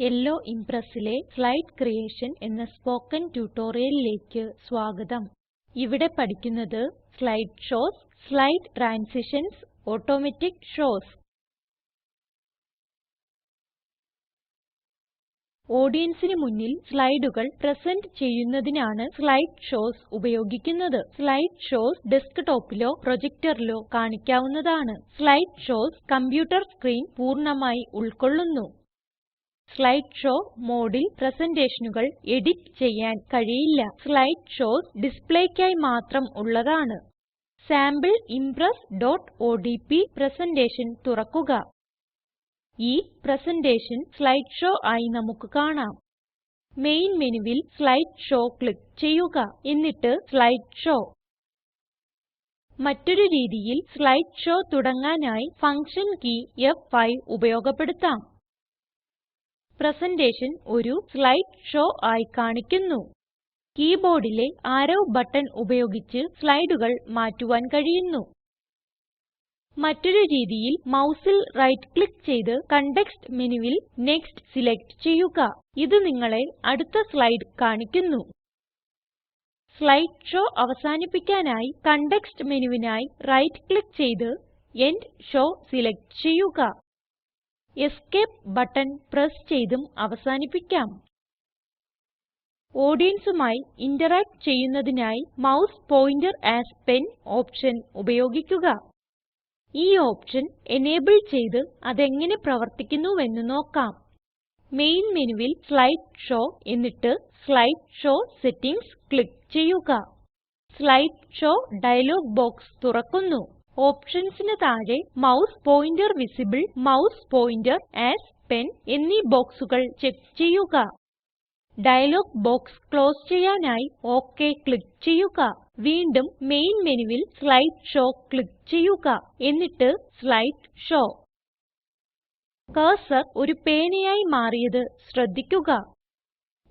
Yellow ഇംപ്രസിലെ slide creation എന്ന spoken ട്യൂട്ടോറിയലിലേക്ക് സ്വാഗതം. ഇവിടെ പഠിക്കുന്നത് slide shows, slide transitions, automatic shows. ഓഡിയൻസിന് മുന്നിൽ സ്ലൈഡുകൾ പ്രസന്റ് ചെയ്യുന്നതിനാണ് സ്ലൈഡ് ഷോസ് ഉപയോഗിക്കുന്നത്. സ്ലൈഡ് ഷോസ് ഡെസ്ക്ടോപ്പിലോ പ്രൊജക്ടറിലോ കാണിക്കാവുന്നതാണ്. സ്ലൈഡ് ഷോസ് കമ്പ്യൂട്ടർ സ്ക്രീൻ പൂർണ്ണമായി ഉൾക്കൊള്ളുന്നു. സ്ലൈഡ് ഷോ മോഡിൽ പ്രസന്റേഷനുകൾ എഡിറ്റ് ചെയ്യാൻ കഴിയില്ല. സ്ലൈഡ് ഷോസ് ഡിസ്പ്ലേയ്ക്കായി മാത്രം ഉള്ളതാണ്. സാമ്പിൾ impress.odp പ്രസന്റേഷൻ തുറക്കുക. ഈ പ്രസന്റേഷൻ സ്ലൈഡ് ഷോ ആയി നമുക്ക് കാണാം. മെയിൻ മെനുവിൽ സ്ലൈഡ് ഷോ ക്ലിക്ക് ചെയ്യുക. എന്നിട്ട് സ്ലൈഡ് ഷോ. മറ്റൊരു രീതിയിൽ സ്ലൈഡ് ഷോ തുടങ്ങാനായി ഫങ്ഷൻ കീ F5 ഉപയോഗപ്പെടുത്താം. പ്രസന്റേഷൻ ഒരു സ്ലൈഡ് ഷോ ആയി കാണിക്കുന്നു. കീബോർഡിലെ ആരോ ബട്ടൺ ഉപയോഗിച്ച് സ്ലൈഡുകൾ മാറ്റുവാൻ കഴിയുന്നു. മറ്റൊരു രീതിയിൽ മൗസിൽ റൈറ്റ് ക്ലിക്ക് ചെയ്ത് കോണ്ടെക്സ്റ്റ് മെനുവിൽ നെക്സ്റ്റ് സിലക്റ്റ് ചെയ്യുക. ഇത് നിങ്ങളെ അടുത്ത സ്ലൈഡ് കാണിക്കുന്നു. സ്ലൈഡ് ഷോ അവസാനിപ്പിക്കാനായി കോണ്ടെക്സ്റ്റ് മെനുവിനായി റൈറ്റ് ക്ലിക്ക് ചെയ്ത് എൻഡ് ഷോ സിലക്റ്റ് ചെയ്യുക. എസ്കേപ്പ് ബട്ടൺ പ്രസ് ചെയ്തും അവസാനിപ്പിക്കാം. ഓഡിയൻസുമായി ഇന്ററാക്ട് ചെയ്യുന്നതിനായി mouse pointer as pen option ഉപയോഗിക്കുക. ഈ ഓപ്ഷൻ എനേബിൾ ചെയ്ത് അതെങ്ങനെ പ്രവർത്തിക്കുന്നുവെന്ന് നോക്കാം. മെയിൻ മെനുവിൽ സ്ലൈഡ് ഷോ എന്നിട്ട് സ്ലൈഡ് ഷോ സെറ്റിംഗ്സ് ക്ലിക്ക് ചെയ്യുക. സ്ലൈഡ് ഷോ ഡയലോഗ് ബോക്സ് തുറക്കുന്നു. ഓപ്ഷൻസിന് താഴെ mouse pointer visible, mouse pointer as pen എന്നീ ബോക്സുകൾ ചെക്ക് ചെയ്യുക. ഡയലോഗ് ബോക്സ് ക്ലോസ് ചെയ്യാനായി ഒക് ക്ലിക്ക് ചെയ്യുക. വീണ്ടും മെയിൻ മെനുവിൽ സ്ലൈഡ് ഷോ ക്ലിക്ക് ചെയ്യുക. എന്നിട്ട് സ്ലൈഡ് ഷോ. കർസർ ഒരു പേനയായി മാറിയത് ശ്രദ്ധിക്കുക.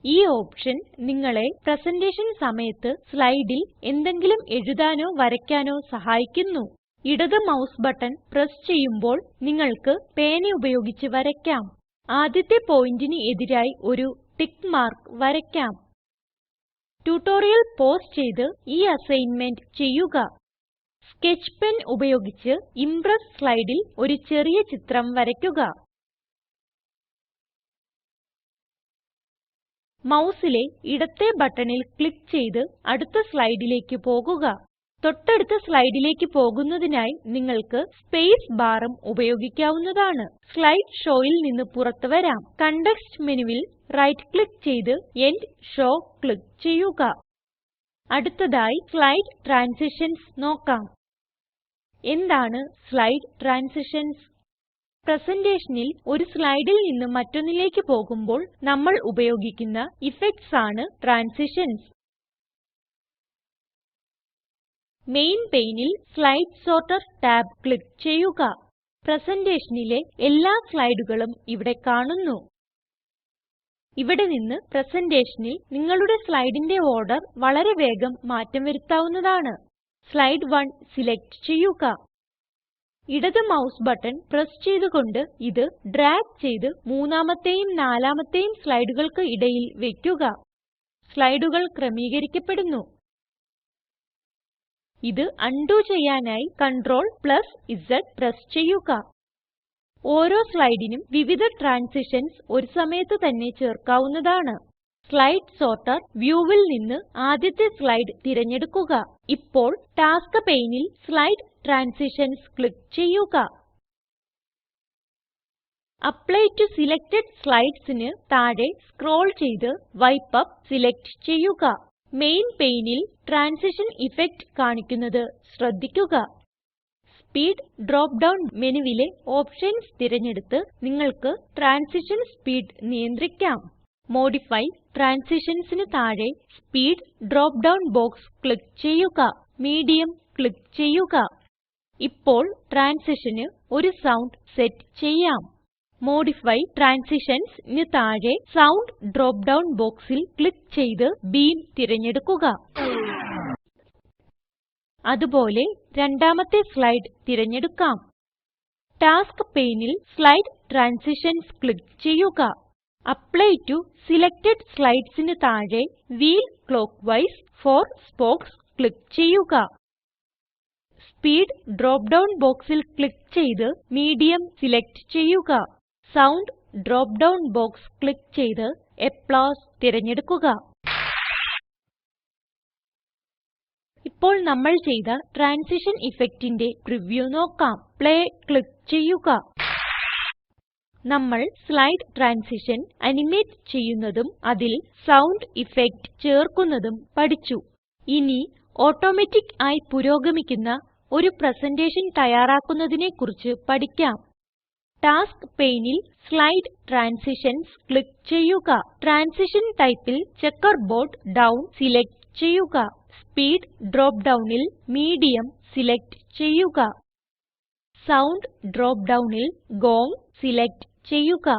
ഈ ഓപ്ഷൻ നിങ്ങളെ പ്രസന്റേഷൻ സമയത്ത് സ്ലൈഡിൽ എന്തെങ്കിലും എഴുതാനോ വരയ്ക്കാനോ സഹായിക്കുന്നു. ഇടത് മൌസ് ബട്ടൺ പ്രസ് ചെയ്യുമ്പോൾ നിങ്ങൾക്ക് പേന ഉപയോഗിച്ച് വരയ്ക്കാം. ആദ്യത്തെ പോയിന്റിന് എതിരായി ഒരു ടിക്ക് മാർക്ക് വരയ്ക്കാം. ട്യൂട്ടോറിയൽ പോസ് ചെയ്ത് ഈ അസൈൻമെന്റ് ചെയ്യുക. സ്കെച്ച് പെൻ ഉപയോഗിച്ച് ഇംപ്രസ് സ്ലൈഡിൽ ഒരു ചെറിയ ചിത്രം വരയ്ക്കുക. മൗസിലെ ഇടത്തെ ബട്ടണിൽ ക്ലിക്ക് ചെയ്ത് അടുത്ത സ്ലൈഡിലേക്ക് പോകുക. തൊട്ടടുത്ത സ്ലൈഡിലേക്ക് പോകുന്നതിനായി നിങ്ങൾക്ക് സ്പേസ് ബാറും ഉപയോഗിക്കാവുന്നതാണ്. സ്ലൈഡ് ഷോയിൽ നിന്ന് പുറത്ത് വരാം. കോണ്ടെക്സ്റ്റ് മെനുവിൽ റൈറ്റ് ക്ലിക്ക് ചെയ്ത് എൻഡ് ഷോ ക്ലിക്ക് ചെയ്യുക. അടുത്തതായി സ്ലൈഡ് ട്രാൻസിഷൻസ് നോക്കാം. എന്താണ് സ്ലൈഡ് ട്രാൻസിഷൻസ്? പ്രസന്റേഷനിൽ ഒരു സ്ലൈഡിൽ നിന്ന് മറ്റൊന്നിലേക്ക് പോകുമ്പോൾ നമ്മൾ ഉപയോഗിക്കുന്ന ഇഫക്ട്സ് ആണ് ട്രാൻസിഷൻസ്. മെയിൻ പെയിനിൽ സ്ലൈഡ് സോർട്ടർ ടാബ് ക്ലിക്ക് ചെയ്യുക. പ്രസന്റേഷനിലെ എല്ലാ സ്ലൈഡുകളും ഇവിടെ കാണുന്നു. ഇവിടെ നിന്ന് പ്രസന്റേഷനിൽ നിങ്ങളുടെ സ്ലൈഡിന്റെ ഓർഡർ വളരെ വേഗം മാറ്റം വരുത്താവുന്നതാണ്. സ്ലൈഡ് 1 സിലക്റ്റ് ചെയ്യുക. ഇടത് മൌസ് ബട്ടൺ പ്രസ് ചെയ്തുകൊണ്ട് ഇത് ഡ്രാഗ് ചെയ്ത് മൂന്നാമത്തെയും നാലാമത്തെയും സ്ലൈഡുകൾക്ക് ഇടയിൽ വയ്ക്കുക. സ്ലൈഡുകൾ ക്രമീകരിക്കപ്പെടുന്നു. ഇത് അൺഡു ചെയ്യാനായി CTRL+Z പ്രസ് ചെയ്യുക. ഓരോ സ്ലൈഡിനും വിവിധ ട്രാൻസിഷൻസ് ഒരു സമയത്ത് തന്നെ ചേർക്കാവുന്നതാണ്. സ്ലൈഡ് സോർട്ടർ വ്യൂവിൽ നിന്ന് ആദ്യത്തെ സ്ലൈഡ് തിരഞ്ഞെടുക്കുക. ഇപ്പോൾ ടാസ്ക് പെയിനിൽ സ്ലൈഡ് ട്രാൻസിഷൻസ് ക്ലിക്ക് ചെയ്യുക. അപ്ലൈ ടോ സെലക്ടഡ് സ്ലൈഡ്സിന് താഴെ സ്ക്രോൾ ചെയ്ത് വൈപ്പ് അപ്പ് സിലക്റ്റ് ചെയ്യുക. മെയിൻ പെയിനിൽ ട്രാൻസിഷൻ ഇഫക്ട് കാണിക്കുന്നത് ശ്രദ്ധിക്കുക. സ്പീഡ് ഡ്രോപ്പ് ഡൌൺ മെനുവിലെ ഓപ്ഷൻസ് തിരഞ്ഞെടുത്ത് നിങ്ങൾക്ക് ട്രാൻസിഷൻ സ്പീഡ് നിയന്ത്രിക്കാം. മോഡിഫൈ ട്രാൻസിഷൻസിന് താഴെ speed drop down box click ചെയ്യുക. മീഡിയം ക്ലിക്ക് ചെയ്യുക. ഇപ്പോൾ ട്രാൻസിഷന് ഒരു സൌണ്ട് സെറ്റ് ചെയ്യാം. മോഡിഫൈ ട്രാൻസിഷൻസ്ന് താഴെ സൌണ്ട് ഡ്രോപ്പ് ഡൌൺ ബോക്സിൽ ക്ലിക്ക് ചെയ്ത് ബീം തിരഞ്ഞെടുക്കുക. അതുപോലെ രണ്ടാമത്തെ സ്ലൈഡ് തിരഞ്ഞെടുക്കാം. ടാസ്ക് പെയിനിൽ സ്ലൈഡ് ട്രാൻസിഷൻസ് ക്ലിക്ക് ചെയ്യുക. അപ്ലൈ ടോ സെലക്ടഡ് സ്ലൈഡ്സിന് താഴെ വീൽ ക്ലോക്ക്വൈസ് 4 സ്പോക്സ് ക്ലിക്ക് ചെയ്യുക. സ്പീഡ് ഡ്രോപ്പ് ഡൌൺ ബോക്സിൽ ക്ലിക്ക് ചെയ്ത് മീഡിയം സിലക്റ്റ് ചെയ്യുക. Sound drop down box click ചെയ്ത് അപ്ലോസ് തിരഞ്ഞെടുക്കുക. ഇപ്പോൾ നമ്മൾ ചെയ്ത ട്രാൻസിഷൻ ഇഫക്റ്റിന്റെ പ്രിവ്യൂ നോക്കാം. പ്ലേ ക്ലിക്ക് ചെയ്യുക. നമ്മൾ സ്ലൈഡ് ട്രാൻസിഷൻ അനിമേറ്റ് ചെയ്യുന്നതും അതിൽ സൌണ്ട് ഇഫക്ട് ചേർക്കുന്നതും പഠിച്ചു. ഇനി ഓട്ടോമാറ്റിക് ആയി പുരോഗമിക്കുന്ന ഒരു പ്രസന്റേഷൻ തയ്യാറാക്കുന്നതിനെ കുറിച്ച് പഠിക്കാം. ടാസ്ക് paneൽ സ്ലൈഡ് ട്രാൻസിഷൻസ് ക്ലിക്ക് ചെയ്യുക. ട്രാൻസിഷൻ ടൈപ്പിൽ ചെക്കർബോർഡ് ഡൌൺ സിലക്റ്റ് ചെയ്യുക. സ്പീഡ് ഡ്രോപ്പ് ഡൌണിൽ മീഡിയം സിലക്റ്റ് ചെയ്യുക. സൌണ്ട് ഡ്രോപ്പ് ഡൌണിൽ ഗോങ് സിലക്റ്റ് ചെയ്യുക.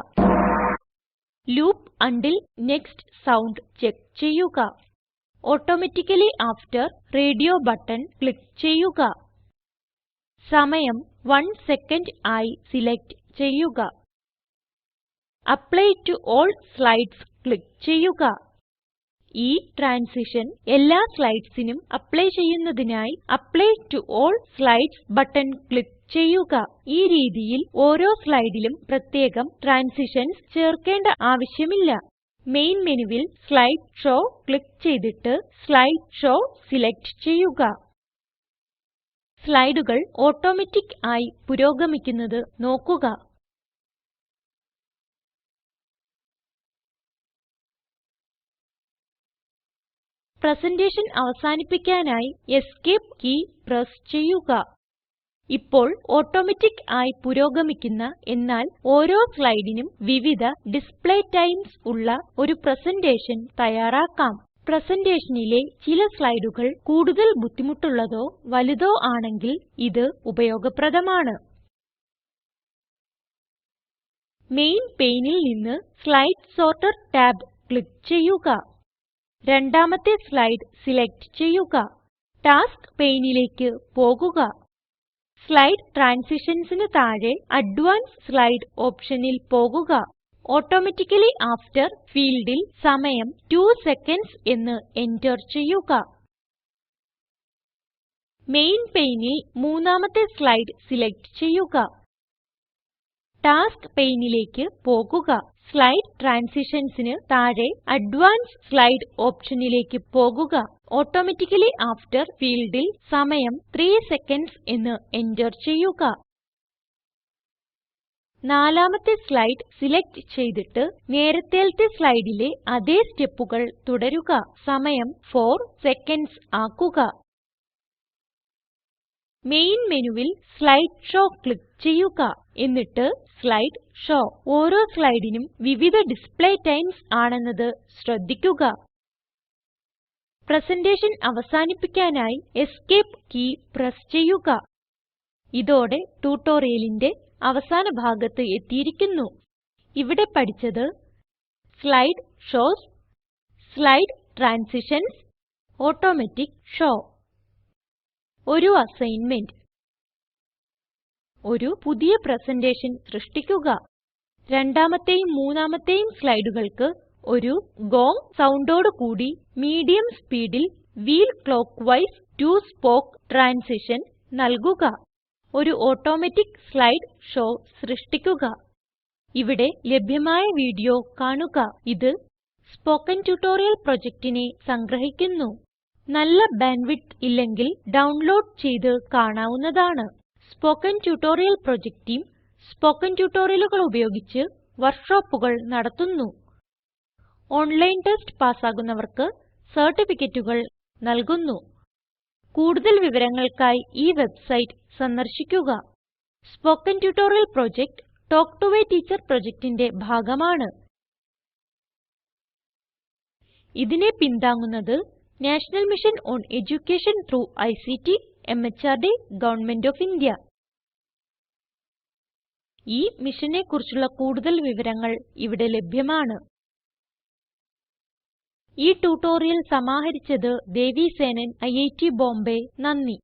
Loop until next sound check ചെയ്യുക. Automatically after radio button click ചെയ്യുക. സമയം 1 സെക്കൻഡ് ആയി സിലക്റ്റ് ചെയ്യുക. Apply to all slides click ചെയ്യുക. ഈ ട്രാൻസിഷൻ എല്ലാ സ്ലൈഡ്സിനും അപ്ലൈ ചെയ്യുന്നതിനായി apply to all slides button click ചെയ്യുക. ഈ രീതിയിൽ ഓരോ സ്ലൈഡിലും പ്രത്യേകം ട്രാൻസിഷൻസ് ചേർക്കേണ്ട ആവശ്യമില്ല. മെയിൻ മെനുവിൽ സ്ലൈഡ് ഷോ ക്ലിക്ക് ചെയ്തിട്ട് സ്ലൈഡ് ഷോ സിലക്റ്റ് ചെയ്യുക. സ്ലൈഡുകൾ ഓട്ടോമാറ്റിക് ആയി പുരോഗമിക്കുന്നത് നോക്കുക. പ്രസന്റേഷൻ അവസാനിപ്പിക്കാനായി എസ്കേപ്പ് കീ പ്രസ് ചെയ്യുക. ഇപ്പോൾ ഓട്ടോമാറ്റിക് ആയി പുരോഗമിക്കുന്ന എന്നാൽ ഓരോ സ്ലൈഡിനും വിവിധ ഡിസ്പ്ലേ ടൈംസ് ഉള്ള ഒരു പ്രസന്റേഷൻ തയ്യാറാക്കാം. പ്രസന്റേഷനിലെ ചില സ്ലൈഡുകൾ കൂടുതൽ ബുദ്ധിമുട്ടുള്ളതോ വലുതോ ആണെങ്കിൽ ഇത് ഉപയോഗപ്രദമാണ്. മെയിൻ പെയിനിൽ നിന്ന് സ്ലൈഡ് സോർട്ടർ ടാബ് ക്ലിക്ക് ചെയ്യുക. രണ്ടാമത്തെ സ്ലൈഡ് സിലക്റ്റ് ചെയ്യുക. ടാസ്ക് പെയിനിലേക്ക് പോകുക. സ്ലൈഡ് ട്രാൻസിഷൻസിന് താഴെ അഡ്വാൻസ് സ്ലൈഡ് ഓപ്ഷനിൽ പോകുക. ഓട്ടോമാറ്റിക്കലി ആഫ്റ്റർ ഫീൽഡിൽ സമയം 2 സെക്കൻഡ്സ് എന്ന് എന്റർ ചെയ്യുക. മെയിൻ പെയിനിൽ മൂന്നാമത്തെ സ്ലൈഡ് സിലക്റ്റ് ചെയ്യുക. ടാസ്ക് പെയിനിലേക്ക് പോകുക. സ്ലൈഡ് ട്രാൻസിഷൻസിന് താഴെ അഡ്വാൻസ് സ്ലൈഡ് ഓപ്ഷനിലേക്ക് പോകുക. ഓട്ടോമാറ്റിക്കലി ആഫ്റ്റർ ഫീൽഡിൽ സമയം 3 സെക്കൻഡ്സ് എന്ന് എന്റർ ചെയ്യുക. നാലാമത്തെ സ്ലൈഡ് സിലക്റ്റ് ചെയ്തിട്ട് നേരത്തേലത്തെ സ്ലൈഡിലെ അതേ സ്റ്റെപ്പുകൾ തുടരുക. സമയം 4 സെക്കൻഡ്സ് ആക്കുക. മെയിൻ മെനുവിൽ സ്ലൈഡ് ഷോ ക്ലിക്ക് ചെയ്യുക. എന്നിട്ട് സ്ലൈഡ് ഷോ. ഓരോ സ്ലൈഡിനും വിവിധ ഡിസ്പ്ലേ ടൈംസ് ആണെന്നത് ശ്രദ്ധിക്കുക. പ്രസന്റേഷൻ അവസാനിപ്പിക്കാനായി എസ്കേപ്പ് കീ പ്രസ് ചെയ്യുക. ഇതോടെ ട്യൂട്ടോറിയലിന്റെ അവസാന ഭാഗത്ത് എത്തിയിരിക്കുന്നു. ഇവിടെ പഠിച്ചത് slide shows, slide transitions, automatic show. ഒരു അസൈൻമെന്റ്. ഒരു പുതിയ പ്രസന്റേഷൻ സൃഷ്ടിക്കുക. രണ്ടാമത്തെയും മൂന്നാമത്തെയും സ്ലൈഡുകൾക്ക് ഒരു ഗോങ് സൗണ്ടോട് കൂടി മീഡിയം സ്പീഡിൽ വീൽ ക്ലോക്ക്വൈസ് 2 സ്പോക്ക് ട്രാൻസിഷൻ നൽകുക. ഒരു ഓട്ടോമാറ്റിക് സ്ലൈഡ് ഷോ സൃഷ്ടിക്കുക. ഇവിടെ ലഭ്യമായ വീഡിയോ കാണുക. ഇത് സ്പോക്കൻ ട്യൂട്ടോറിയൽ പ്രൊജക്റ്റിനെ സംഗ്രഹിക്കുന്നു. നല്ല ബാൻഡ്വിഡ്ത്ത് ഇല്ലെങ്കിൽ ഡൗൺലോഡ് ചെയ്ത് കാണാവുന്നതാണ്. Spoken tutorial project team spoken ട്യൂട്ടോറിയലുകൾ ഉപയോഗിച്ച് വർക്ക്ഷോപ്പുകൾ നടത്തുന്നു. ഓൺലൈൻ ടെസ്റ്റ് പാസ്സാകുന്നവർക്ക് സർട്ടിഫിക്കറ്റുകൾ നൽകുന്നു. കൂടുതൽ വിവരങ്ങൾക്കായി ഈ വെബ്സൈറ്റ് സന്ദർശിക്കുക. Spoken tutorial project talk to a teacher പ്രൊജക്റ്റിന്റെ ഭാഗമാണ്. ഇതിനെ പിന്താങ്ങുന്നത് national mission on education through ICT MHRD government of India. ഈ മിഷനെ കുറിച്ചുള്ള കൂടുതൽ വിവരങ്ങൾ ഇവിടെ ലഭ്യമാണ്. ഈ ട്യൂട്ടോറിയൽ സമാഹരിച്ചത് ദേവി സേനൻ, IIT ബോംബേ. നന്ദി.